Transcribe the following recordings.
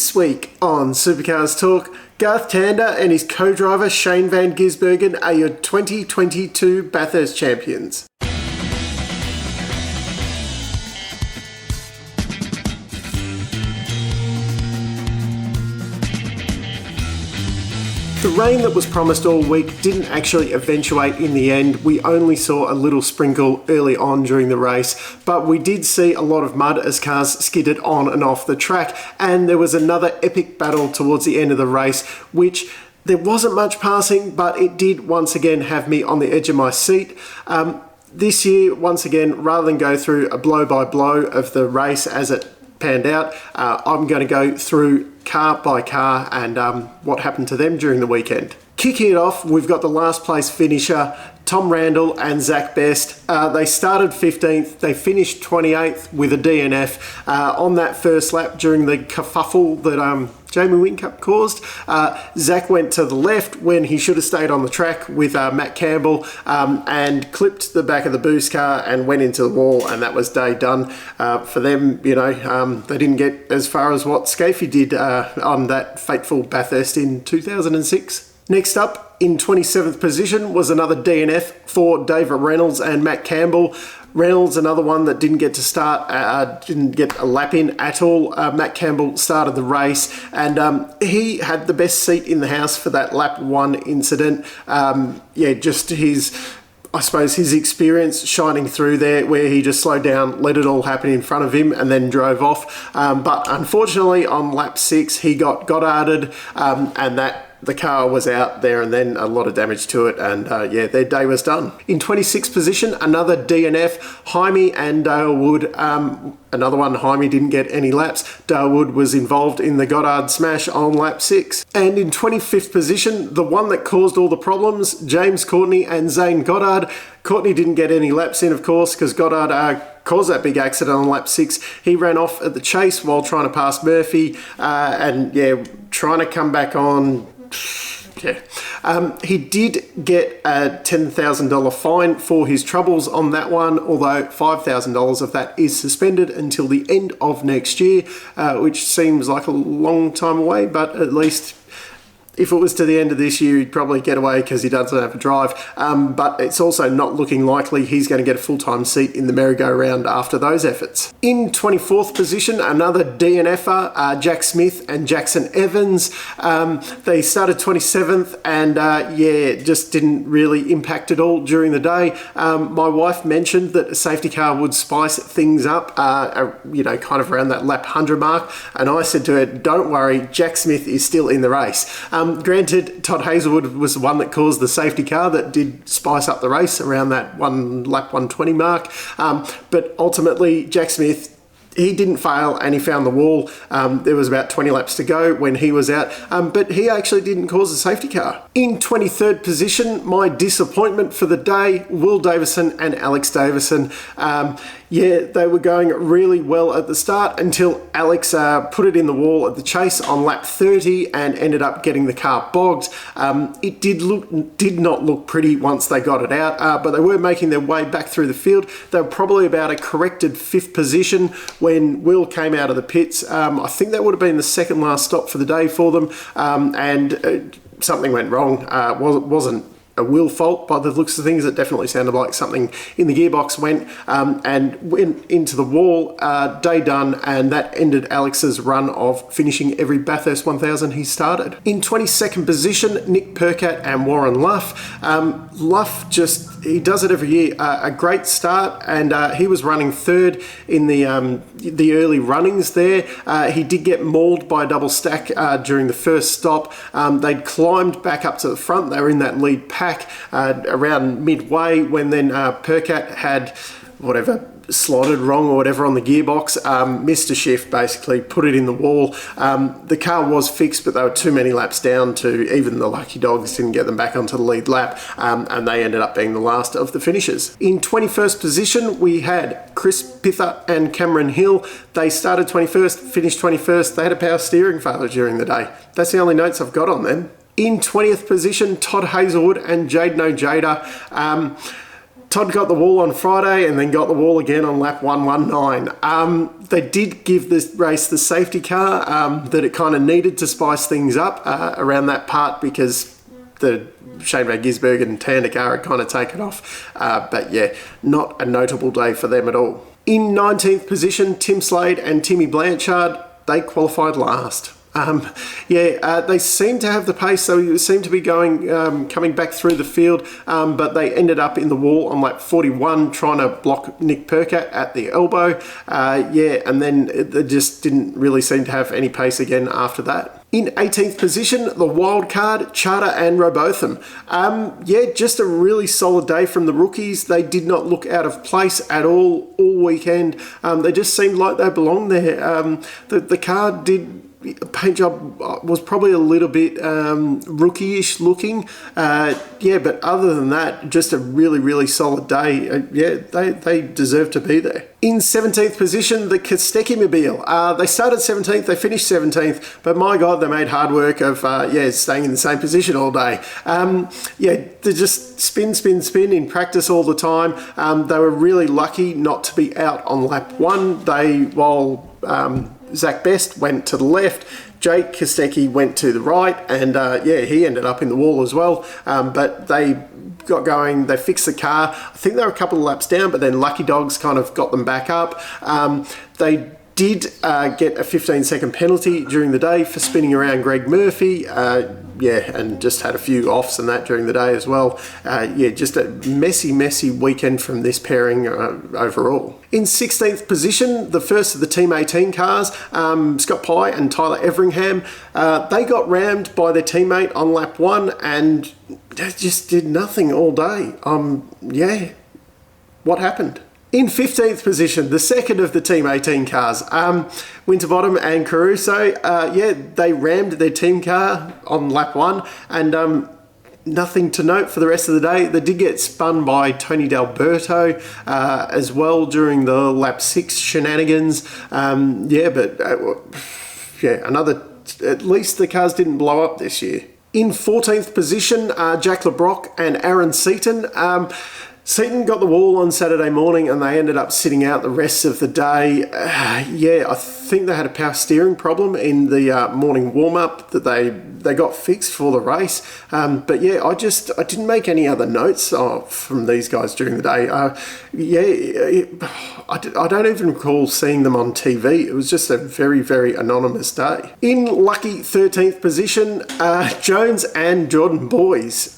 This week on Supercars Talk, Garth Tander and his co-driver Shane van Gisbergen are your 2022 Bathurst champions. The rain that was promised all week didn't actually eventuate in the end. We only saw a little sprinkle early on during the race, but we did see a lot of mud as cars skidded on and off the track, and there was another epic battle towards the end of the race, which there wasn't much passing, but it did once again have me on the edge of my seat. This year, once again, rather than go through a blow-by-blow of the race as it panned out, I'm going to go through car by car and what happened to them during the weekend. Kicking it off, we've got the last place finisher, Tom Randall and Zach Best. They started 15th, they finished 28th with a DNF on that first lap during the kerfuffle that Jamie Whincup caused. Zach went to the left when he should have stayed on the track with Matt Campbell and clipped the back of the boost car and went into the wall, and that was day done for them. You know, they didn't get as far as what Scafie did on that fateful Bathurst in 2006. Next up, in 27th position, was another DNF for David Reynolds and Matt Campbell. Reynolds, another one that didn't get to start, didn't get a lap in at all. Matt Campbell started the race, and he had the best seat in the house for that lap one incident. Just his experience shining through there, where he just slowed down, let it all happen in front of him, and then drove off. But unfortunately, on lap 6, he got Goddarded, and the car was out there and then, a lot of damage to it, and their day was done. In 26th position, another DNF, Jaime and Dale Wood. Another one, Jaime didn't get any laps. Dale Wood was involved in the Goddard smash on lap 6. And in 25th position, the one that caused all the problems, James Courtney and Zane Goddard. Courtney didn't get any laps in, of course, because Goddard caused that big accident on lap 6. He ran off at the chase while trying to pass Murphy trying to come back on. He did get a $10,000 fine for his troubles on that one, although $5,000 of that is suspended until the end of next year, which seems like a long time away, but at least if it was to the end of this year, he'd probably get away because he doesn't have a drive. But it's also not looking likely he's going to get a full-time seat in the merry-go-round after those efforts. In 24th position, another DNFer, Jack Smith and Jackson Evans. They started 27th and just didn't really impact at all during the day. My wife mentioned that a safety car would spice things up, kind of around that lap 100 mark. And I said to her, don't worry, Jack Smith is still in the race. Granted, Todd Hazelwood was the one that caused the safety car that did spice up the race around that lap 120 mark. But ultimately, Jack Smith, he didn't fail and he found the wall. There was about 20 laps to go when he was out, but he actually didn't cause the safety car. In 23rd position, my disappointment for the day, Will Davison and Alex Davison. They were going really well at the start until Alex put it in the wall at the chase on lap 30 and ended up getting the car bogged. It did not look pretty once they got it out, but they were making their way back through the field. They were probably about a corrected 5th position when Will came out of the pits. I think that would have been the second last stop for the day for them, and something went wrong. Wasn't a Will fault by the looks of things. It definitely sounded like something in the gearbox went into the wall. Day done, and that ended Alex's run of finishing every Bathurst 1000 he started. In 22nd position, Nick Percat and Warren Luff. Luff he does it every year. A great start, and he was running third in the early runnings there. He did get mauled by a double stack during the first stop. They'd climbed back up to the front. They were in that lead pack around midway when then Percat had slotted wrong or whatever on the gearbox, missed a shift, basically put it in the wall. The car was fixed, but they were too many laps down to even the lucky dogs didn't get them back onto the lead lap, and they ended up being the last of the finishers. In 21st position, we had Chris Pither and Cameron Hill. They started 21st, finished 21st. They had a power steering failure during the day. That's the only notes I've got on them. In 20th position, Todd Hazelwood and Jaden Ojeda. Todd got the wall on Friday and then got the wall again on lap 119. They did give this race the safety car that it kind of needed to spice things up around that part, because the Shane Van Gisbergen and Tander car had kind of taken off. But yeah, not a notable day for them at all. In 19th position, Tim Slade and Timmy Blanchard, they qualified last. They seem to have the pace, so they seem to be coming back through the field, but they ended up in the wall on lap 41 trying to block Nick Percat at the elbow. And then they just didn't really seem to have any pace again after that. In 18th position, the wild card, Charter and Robotham. Just a really solid day from the rookies. They did not look out of place at all weekend. They just seemed like they belonged there. The car did... paint job was probably a little bit rookie-ish looking. But other than that, just a really, really solid day. They deserve to be there. In 17th position, the Kostecki Mobile. They started 17th, they finished 17th, but my God, they made hard work of staying in the same position all day. They just spin in practice all the time. They were really lucky not to be out on lap 1. Zach Best went to the left, Jake Kostecki went to the right, and he ended up in the wall as well. But they got going, they fixed the car. I think they were a couple of laps down, but then Lucky Dogs kind of got them back up. They did get a 15-second penalty during the day for spinning around Greg Murphy. And just had a few offs and that during the day as well. Just a messy weekend from this pairing overall. In 16th position, the first of the Team 18 cars, Scott Pye and Tyler Everingham, they got rammed by their teammate on lap 1 and they just did nothing all day. What happened? In 15th position, the second of the Team 18 cars, Winterbottom and Caruso, they rammed their team car on lap 1 and nothing to note for the rest of the day. They did get spun by Tony D'Alberto as well during the lap 6 shenanigans. At least the cars didn't blow up this year. In 14th position, Jack LeBrock and Aaron Seaton. Seaton got the wall on Saturday morning and they ended up sitting out the rest of the day. I think they had a power steering problem in the morning warm-up that they got fixed for the race. I didn't make any other notes from these guys during the day. I don't even recall seeing them on TV. It was just a very, very anonymous day. In lucky 13th position, Jones and Jordan Boys.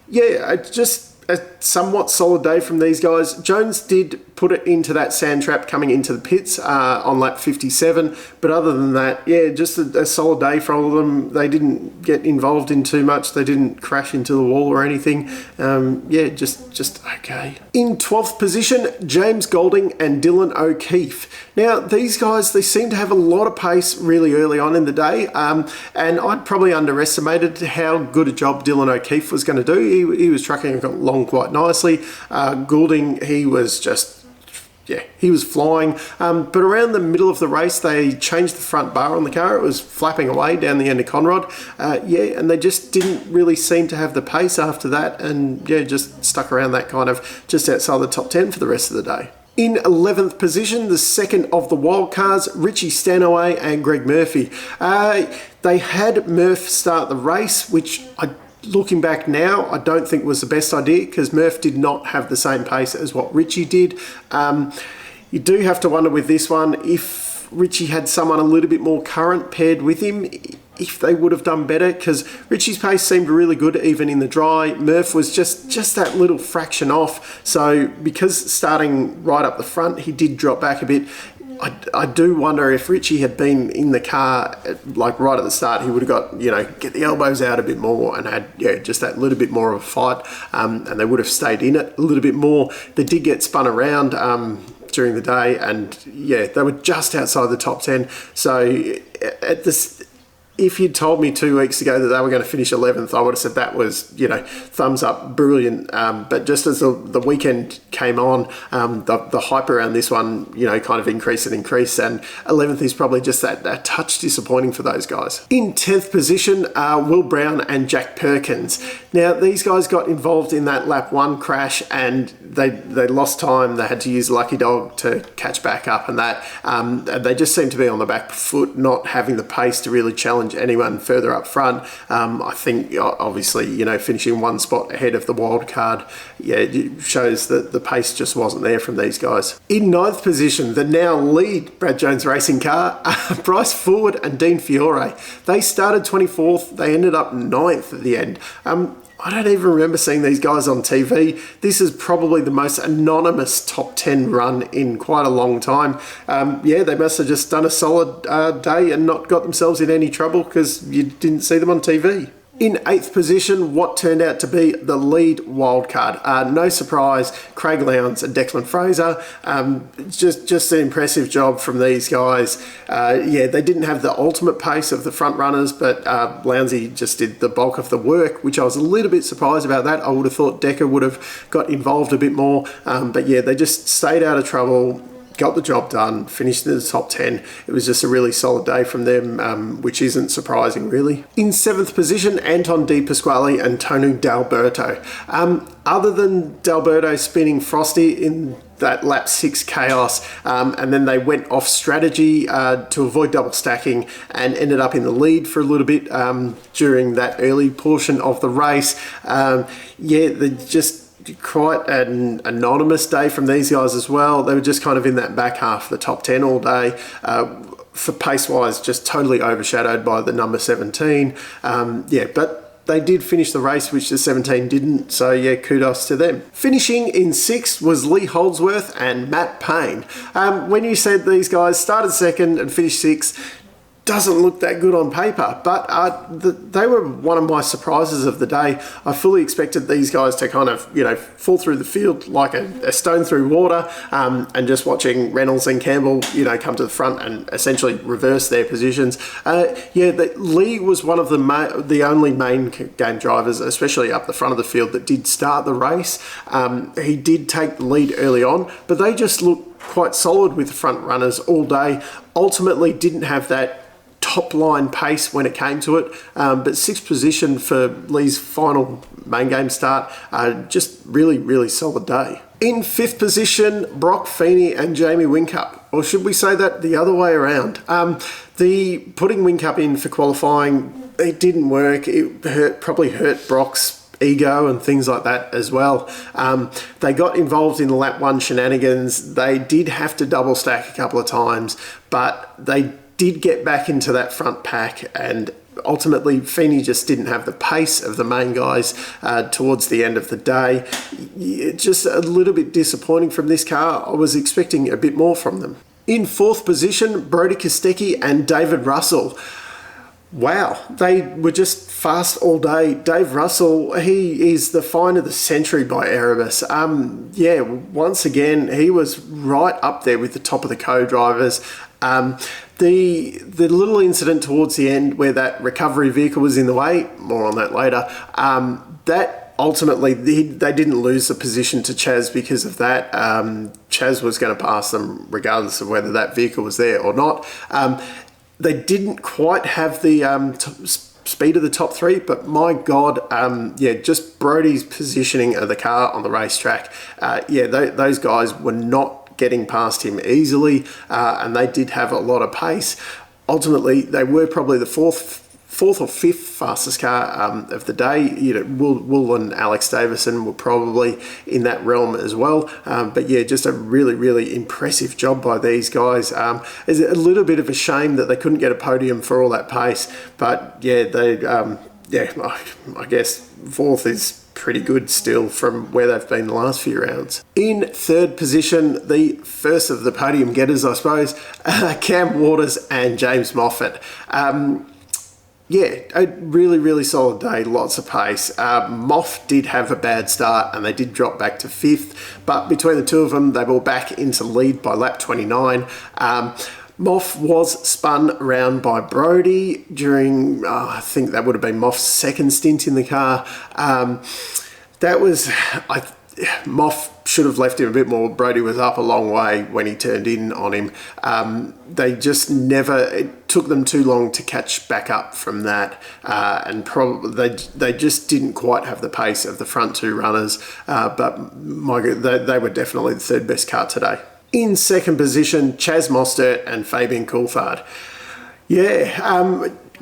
Just a somewhat solid day from these guys. Jones did put it into that sand trap coming into the pits on lap 57, but other than that, just a solid day for all of them. They didn't get involved in too much. They didn't crash into the wall or anything. Just okay. In 12th position, James Golding and Dylan O'Keefe. Now, these guys, they seem to have a lot of pace really early on in the day, and I'd probably underestimated how good a job Dylan O'Keefe was going to do. He was trucking along quite nicely. Goulding, he was just... he was flying. But around the middle of the race, they changed the front bar on the car. It was flapping away down the end of Conrod. And they just didn't really seem to have the pace after that. And just stuck around that kind of just outside the top 10 for the rest of the day. In 11th position, the second of the wild cards, Richie Stanaway and Greg Murphy. They had Murph start the race, which looking back now, I don't think was the best idea because Murph did not have the same pace as what Richie did. You do have to wonder with this one, if Richie had someone a little bit more current paired with him, if they would have done better, because Richie's pace seemed really good even in the dry. Murph was just that little fraction off. So because starting right up the front, he did drop back a bit. I do wonder if Richie had been in the car like right at the start, he would have got, get the elbows out a bit more and had, just that little bit more of a fight, and they would have stayed in it a little bit more. They did get spun around during the day and they were just outside the top 10. So at this, If you'd told me 2 weeks ago that they were going to finish 11th, I would have said that was, thumbs up, brilliant. But just as the weekend came on, the hype around this one, kind of increased, and 11th is probably just that touch disappointing for those guys. In 10th position, Will Brown and Jack Perkins. Now, these guys got involved in that lap 1 crash, and they lost time. They had to use Lucky Dog to catch back up, and that they just seemed to be on the back foot, not having the pace to really challenge anyone further up front. I think obviously finishing 1 spot ahead of the wild card, it shows that the pace just wasn't there from these guys. In 9th position, the now lead Brad Jones racing car, Bryce Forward and Dean Fiore. They started 24th, they ended up 9th at the end. I don't even remember seeing these guys on TV. This is probably the most anonymous top 10 run in quite a long time. They must have just done a solid day and not got themselves in any trouble because you didn't see them on TV. In 8th position, what turned out to be the lead wildcard. No surprise, Craig Lowndes and Declan Fraser. Just an impressive job from these guys. They didn't have the ultimate pace of the front runners, but Lowndesy just did the bulk of the work, which I was a little bit surprised about that. I would have thought Decker would have got involved a bit more. They just stayed out of trouble, got the job done, finished in the top 10. It was just a really solid day from them, which isn't surprising, really. In 7th position, Anton Di Pasquale and Tony D'Alberto. Other than D'Alberto spinning Frosty in that lap 6 chaos, and then they went off strategy to avoid double stacking and ended up in the lead for a little bit during that early portion of the race. They just quite an anonymous day from these guys as well. They were just kind of in that back half of the top 10 all day. For pace-wise, just totally overshadowed by the number 17. But they did finish the race, which the 17 didn't, so kudos to them. Finishing in 6th was Lee Holdsworth and Matt Payne. When you said these guys started 2nd and finished 6th, doesn't look that good on paper, but they were one of my surprises of the day. I fully expected these guys to kind of, fall through the field like a stone through water, and just watching Reynolds and Campbell, come to the front and essentially reverse their positions. Lee was one of the only main game drivers, especially up the front of the field, that did start the race. He did take the lead early on, but they just looked quite solid with the front runners all day. Ultimately didn't have that top line pace when it came to it, but 6th position for Lee's final main game start. Just really solid day. In 5th position, Brock Feeney and Jamie Whincup, or should we say that the other way around? The putting Whincup in for qualifying, it didn't work. It probably hurt Brock's ego and things like that as well. They got involved in the lap 1 shenanigans. They did have to double stack a couple of times, but they did get back into that front pack, and ultimately Feeney just didn't have the pace of the main guys towards the end of the day. Just a little bit disappointing from this car. I was expecting a bit more from them. In 4th position, Brodie Kostecki and David Russell. Wow, they were just fast all day. Dave Russell, he is the find of the century by Erebus. Once again, he was right up there with the top of the co-drivers. The little incident towards the end where that recovery vehicle was in the way, more on that later, that ultimately they didn't lose the position to Chaz because of that. Chaz was going to pass them regardless of whether that vehicle was there or not. They didn't quite have the speed of the top 3, but my God, just Brodie's positioning of the car on the racetrack. Those guys were not getting past him easily, and they did have a lot of pace. Ultimately, they were probably the fourth or fifth fastest car of the day. Will and Alex Davison were probably in that realm as well. Just a really impressive job by these guys. It's a little bit of a shame that they couldn't get a podium for all that pace, but I guess 4th is pretty good still from where they've been the last few rounds. In 3rd position, the first of the podium getters, I suppose, Cam Waters and James Moffat. A really solid day, lots of pace. Moff did have a bad start and they did drop back to 5th, but between the two of them, they were back into lead by lap 29. Moff was spun around by Brodie during, I think that would have been Moff's second stint in the car. Moff should have left him a bit more. Brodie was up a long way when he turned in on him. It took them too long to catch back up from that, and probably they just didn't quite have the pace of the front two runners, but they were definitely the third best car today. In second position, Chaz Mostert and Fabian Coulthard.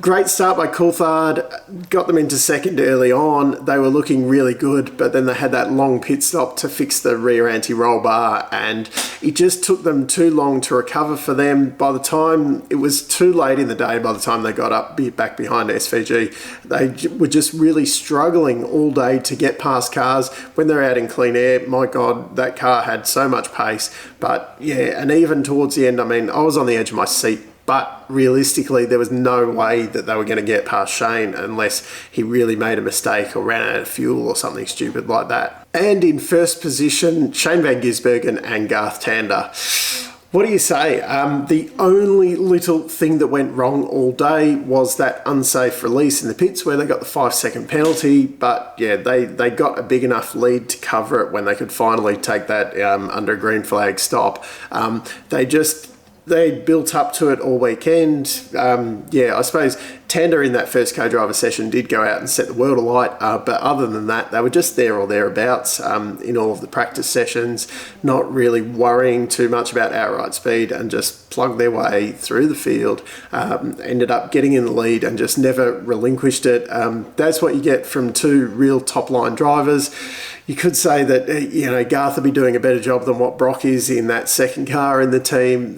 Great start by Coulthard, got them into second early on. They were looking really good, but then they had that long pit stop to fix the rear anti-roll bar, and it just took them too long to recover for them. By the time it was too late in the day, by the time they got back behind SVG, they were just really struggling all day to get past cars. When they're out in clean air, my God, that car had so much pace. But yeah, and even towards the end, I mean, I was on the edge of my seat. But realistically, there was no way that they were going to get past Shane unless he really made a mistake or ran out of fuel or something stupid like that. And in first position, Shane van Gisbergen and Garth Tander. What do you say? The only little thing that went wrong all day was that unsafe release in the pits where they got the 5-second penalty. But yeah, they got a big enough lead to cover it when they could finally take that under a green flag stop. They built up to it all weekend. I suppose Tander in that first co-driver session did go out and set the world alight, but other than that, they were just there or thereabouts in all of the practice sessions, not really worrying too much about outright speed, and just plugged their way through the field, ended up getting in the lead and just never relinquished it. That's what you get from two real top-line drivers. You could say that Garth will be doing a better job than what Brock is in that second car in the team.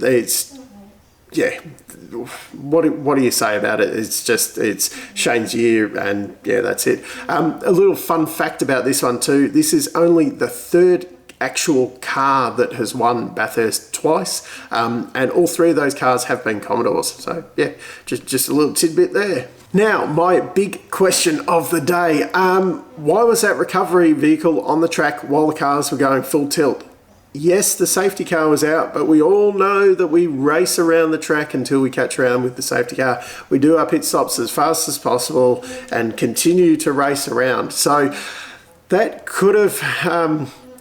What do you say about it? It's Shane's year, and yeah, that's it. A little fun fact about this one too. This is only the third actual car that has won Bathurst twice, and all three of those cars have been Commodores. So yeah, just a little tidbit there. Now, my big question of the day. Why was that recovery vehicle on the track while the cars were going full tilt? Yes, the safety car was out, but we all know that we race around the track until we catch around with the safety car. We do our pit stops as fast as possible and continue to race around. So that could have...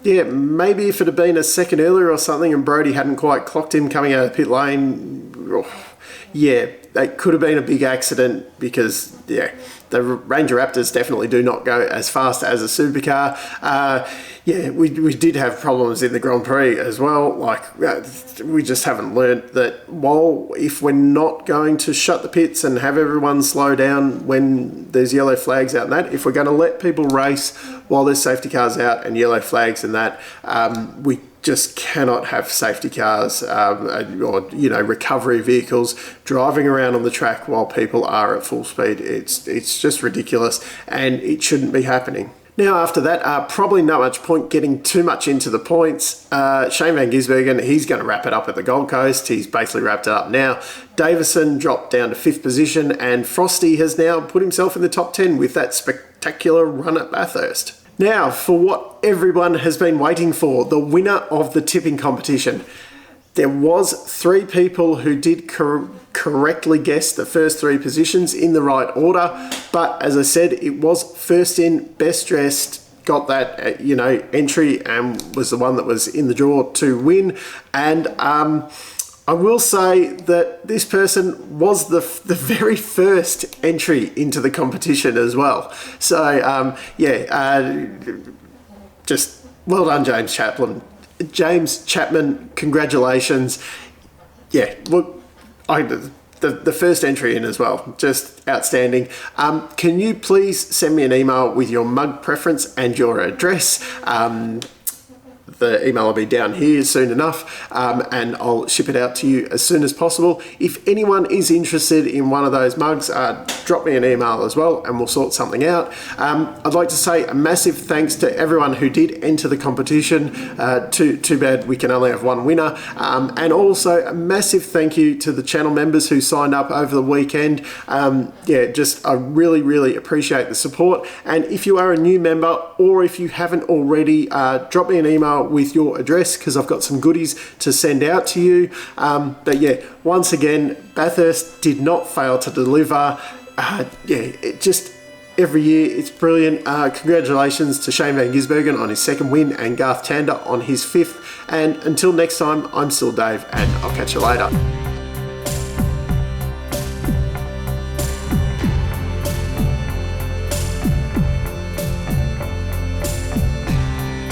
maybe if it had been a second earlier or something and Brodie hadn't quite clocked him coming out of the pit lane, that could have been a big accident, because, the Ranger Raptors definitely do not go as fast as a supercar. We did have problems in the Grand Prix as well. We just haven't learnt that if we're not going to shut the pits and have everyone slow down when there's yellow flags out and that, if we're going to let people race while there's safety cars out and yellow flags and that, we just cannot have safety cars or recovery vehicles driving around on the track while people are at full speed. It's just ridiculous, and it shouldn't be happening. Now, after that, probably not much point getting too much into the points. Shane van Gisbergen, he's going to wrap it up at the Gold Coast. He's basically wrapped it up now. Davison dropped down to 5th position, and Frosty has now put himself in the top 10 with that spectacular run at Bathurst. Now, for what everyone has been waiting for, the winner of the tipping competition. There was 3 people who did correctly guess the first 3 positions in the right order, but as I said, it was first in, best dressed, got that entry, and was the one that was in the draw to win. And I will say that this person was the very first entry into the competition as well. So, just well done, James Chapman. James Chapman, congratulations. Yeah, look, the first entry in as well, just outstanding. Can you please send me an email with your mug preference and your address? The email will be down here soon enough, and I'll ship it out to you as soon as possible. If anyone is interested in one of those mugs, drop me an email as well and we'll sort something out. I'd like to say a massive thanks to everyone who did enter the competition. Too bad we can only have one winner. And also a massive thank you to the channel members who signed up over the weekend. I really, really appreciate the support. And if you are a new member, or if you haven't already, drop me an email email with your address because I've got some goodies to send out to you. But yeah, once again, Bathurst did not fail to deliver. It just every year it's brilliant. Congratulations to Shane van Gisbergen on his second win and Garth Tander on his fifth. And until next time, I'm still Dave, and I'll catch you later.